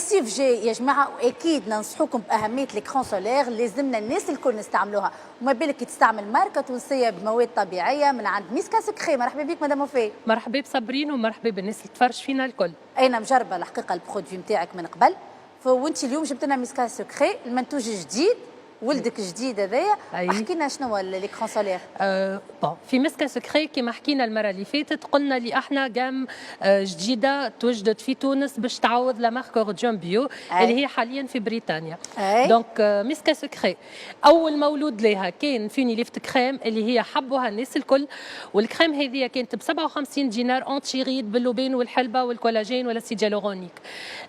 الصيف جاي يا جماعه، واكيد ننصحوكم باهميه ليكرون سولير، لازمنا الناس الكل نستعملوها، وما بالك كي تستعمل ماركه تونسيه بمواد طبيعيه من عند ميسكا سكري. مرحبا بك مدام وفاء. مرحبا بصابرين ومرحبا بالناس اللي تفرج فينا الكل. انا مجربه الحقيقه البرودوي نتاعك من قبل، وانت اليوم جبت لنا ميسكا سكري المنتوج جديد، ولدك جديد هذايا. احكي لنا شنو هو ليكرون سولير. في مسكا سكري كما حكينا المره اللي فاتت، قلنا اللي احنا جام جديده توجدت في تونس باش تعوض لا مارك اورجون بيو اللي هي حاليا في بريطانيا. دونك مسكا سكري اول مولود لها كان فيني ليفت كريم اللي هي حبوها الناس الكل، والكريم هذه كانت ب 57 دينار انتي ريد باللوبين والحلبه والكولاجين والاسيد هيالورونيك.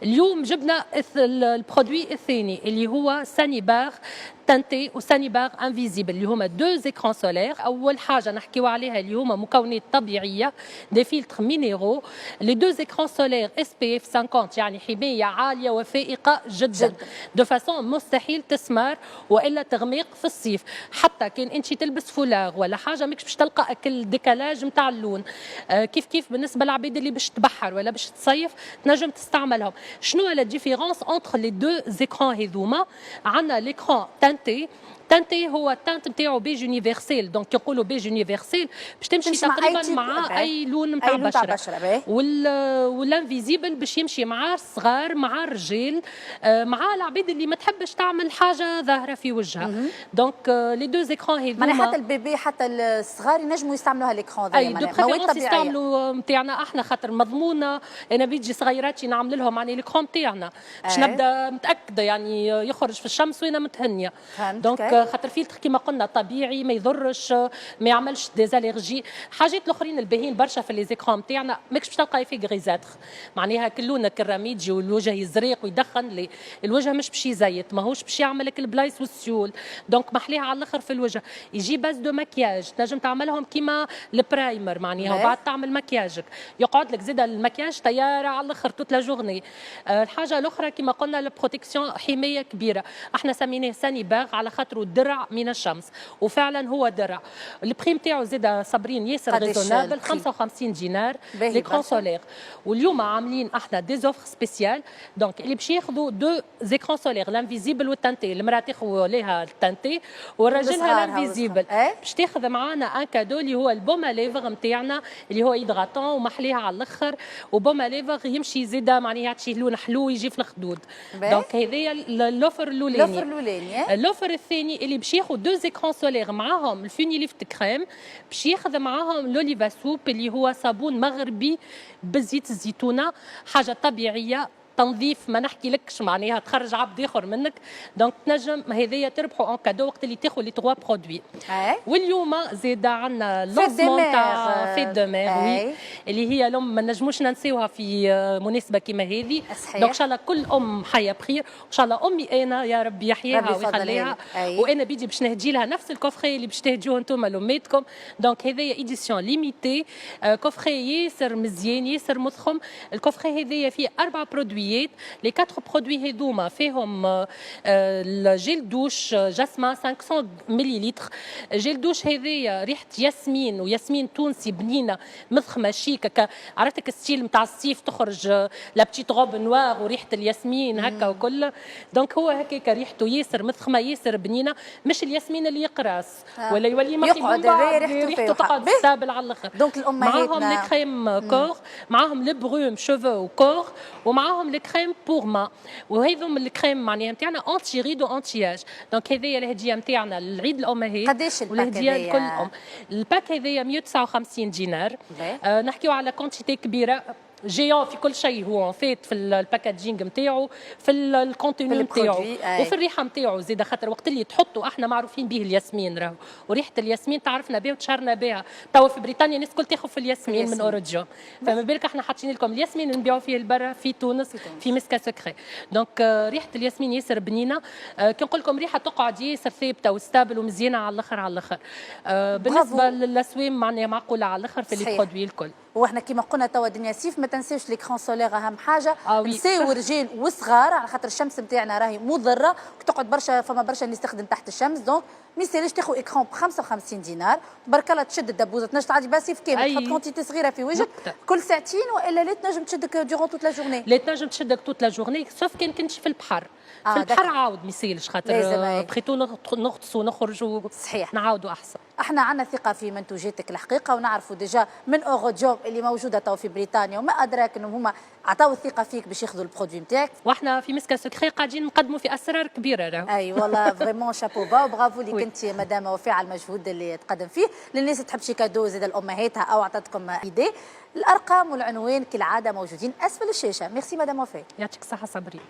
اليوم جبنا البرودوي الثاني اللي هو سانيبار تانتي وسانيبار انفيزيبل اللي هما دو زيكران سولير. اول حاجه نحكيو عليها اللي هما مكونات طبيعيه دي فيلتر مينيرو. لي دو زيكران سولير اس بي اف 50 يعني حمايه عاليه وفائقه جدا دو فاسون مستحيل تسمر والا تغميق في الصيف. حتى كان انت تلبس فولاغ ولا حاجه ماكش باش تلقى اكل ديكالاج نتاع اللون. كيف بالنسبه للعباد اللي باش تبحر ولا باش تصيف تنجم تستعملهم. شنو لا ديفيرونس انتر لي دو زيكران هذوما؟ عندنا ليكران تانتي هو التانت نتاعو بيج يونيفرسيل، دونك يقولوا بيج يونيفرسيل باش تمشي تقريبا مع اي لون نتاع بشره. والانفيزيبل باش يمشي مع الصغار مع الرجال مع العباد اللي ما تحبش تعمل حاجه ظاهره في وجهها. دونك لي دو زيكران هذوما معناها حتى البيبي حتى الصغار ينجموا يستعملوا هاليكران اي دو بريفيرونس يستعملوا نتاعنا احنا خاطر مضمونه. انا بيجي صغيراتي نعمل لهم يعني اليكران نتاعنا باش نبدا متاكده يعني يخرج في الشمس وانا متهنيه. دونك خاطر فيلتر كما قلنا طبيعي ما يضرش ما يعملش ديزاليرجي. حاجات الاخرين الباهين برشا في لي زيكران نتاعنا ماكش باش تلقاي فيه غريزاتر، معناها كل لونك الرميد يجي والوجه يزرق ويدخن لي الوجه مش باش يزيت ماهوش باش يعمل لك البلايص والسيول. دونك محليها على الاخر في الوجه. يجي باز دو مكياج تنجم تعملهم كيما البرايمر معناها وبعد تعمل مكياجك يقعد لك زيد المكياج طياره على الاخر توت لا جورني. الحاجه الاخرى كما قلنا البروتيكسيون حمايه كبيره. احنا سميناه سانيبار على خاطر درع من الشمس وفعلا هو درع. البريم نتاعو زاد صابرين ياسر ريزونابل 55 دينار ليكرون سولير. واليوم عاملين احنا دي زوفر سبيسيال. دونك اللي باش ياخذوا دو زيكرون سولير الانفيزيبل والتانتي، المراه تاخذ لها التانتي والراجلها الانفيزيبل باش تاخذ معانا ان كادو اللي هو البوما ليفر نتاعنا اللي هو هيدغاتون ومحليها على الاخر وبوما ليفر يمشي زيد معناها يعطي لون حلو يجي في الخدود. دونك هذايا اللوفر الاولاني. اللوفر الثاني اللي باش ياخذ دو زيكران سولير معاهم الفيني ليفت كريم باش ياخذ معاهم لوليفا سوب اللي هو صابون مغربي بزيت الزيتونه، حاجه طبيعيه تنظيف ما نحكي لكش معناها تخرج عبد اخر منك. دونك تنجم هذايا تربحوا ان كادو وقت اللي تاخذ لي 3 برودوي. واليوم زاد عندنا لونسمون تاع فيت دو مير اللي هي الام ما نجموش ننساوها في مناسبه كيما هذه. دونك ان شاء الله كل ام حيه بخير وان شاء الله امي انا يا ربي يحييها ويخليها. وانا بيجي باش نهدي لها نفس الكوفري اللي باش تهديوه انتم لاماتكم. دونك هذايا ايديسيون ليميتي كوفري ياسر مزيان ياسر مضخم. الكوفري هذايا فيه 4 برودوي. لي 4 برودوي هذوما فيهم الجيل دوش جاسما 500 مليلتر. جيل دوش هذايا ريحه ياسمين وياسمين تونسي بنينه مضخمه شيك عرفتك الستيل نتاع الصيف تخرج لا بتيت غوب نوار وريحه الياسمين هكا وكل. دونك هو هكاك ريحته ياسر مضخمه ياسر بنينه مش الياسمين اللي يقراص ولا يولي يقعد ريحته تقعد ستابل على الاخر. دونك الامهات معاهم لي كريم كور معاهم لي بروم شوفو وكور ومعاهم لي كريم بور ما وهذم الكريم معناها نتاعنا انتي ريد وانتي اج. دونك هذيا الهديه نتاعنا للعيد الامهات. قداش الباك هذايا؟ لكل ام. الباك هذايا 159 دينار. نحكيو على كونتيتي كبيره جيون في كل شيء هو فات في الباكاجينغ نتاعو في الكونتينو نتاعو وفي الريحه نتاعو زيد خاطر وقت اللي تحطوا احنا معروفين به الياسمين راهو وريحه الياسمين تعرفنا بها وتشهرنا بها. توا في بريطانيا الناس الكل تاخذ في الياسمين من اوريجيون. فما بالك احنا حاطين لكم الياسمين نبيعوا فيه البرا في تونس في مسكا سكري. دونك ريحه الياسمين ياسر بنينه. كي نقول لكم ريحه تقعد ياسر ثابته وستابل ومزيانه على الاخر على الاخر. بالنسبه للاسوام معناها معقوله على الاخر في لي برودوي الكل. واحنا كيما قلنا توا الدنيا سيف، ما تنساوش ليكرون سولير اهم حاجه. وي. نساو رجال وصغار على خاطر الشمس نتاعنا راهي مضره، تقعد برشا فما برشا اللي يستخدم تحت الشمس، دونك ما يسالش تاخذ اكرون ب 55 دينار، برك الله تشد الدبوزه تنجم تعدي بها صيف كامل، تحط كونتيتي صغيره في وجهك كل ساعتين، والا لا تنجم تشدك ديغون توت لا جورني. لا تنجم تشدك توت لا جورني، سوف كان كنت في البحر. في البحر عاود ما يسالش خاطر بغيتو نغطسوا نخرجوا صحيح نعاودوا احسن. احنا عندنا ثقه في منتوجاتك الحقيقه، ونعرفوا ديجا من اورو جوب اللي موجوده تو في بريطانيا، وما ادراك انهم هما عطاو الثقه فيك باش ياخذوا البرودوي نتاعك. واحنا في مسكا سكري قاعدين نقدموا في اسرار كبيره راهو. اي والله فريمون شابو با، وبرافو ليك انت مدام وفاء على المجهود اللي تقدم فيه. للناس تحب شي كادو زاد لامهاتها او عطاتكم ايدي، الارقام والعنوان كالعاده موجودين اسفل الشاشه. ميرسي مدام وفاء. يعطيك الصحه صبري.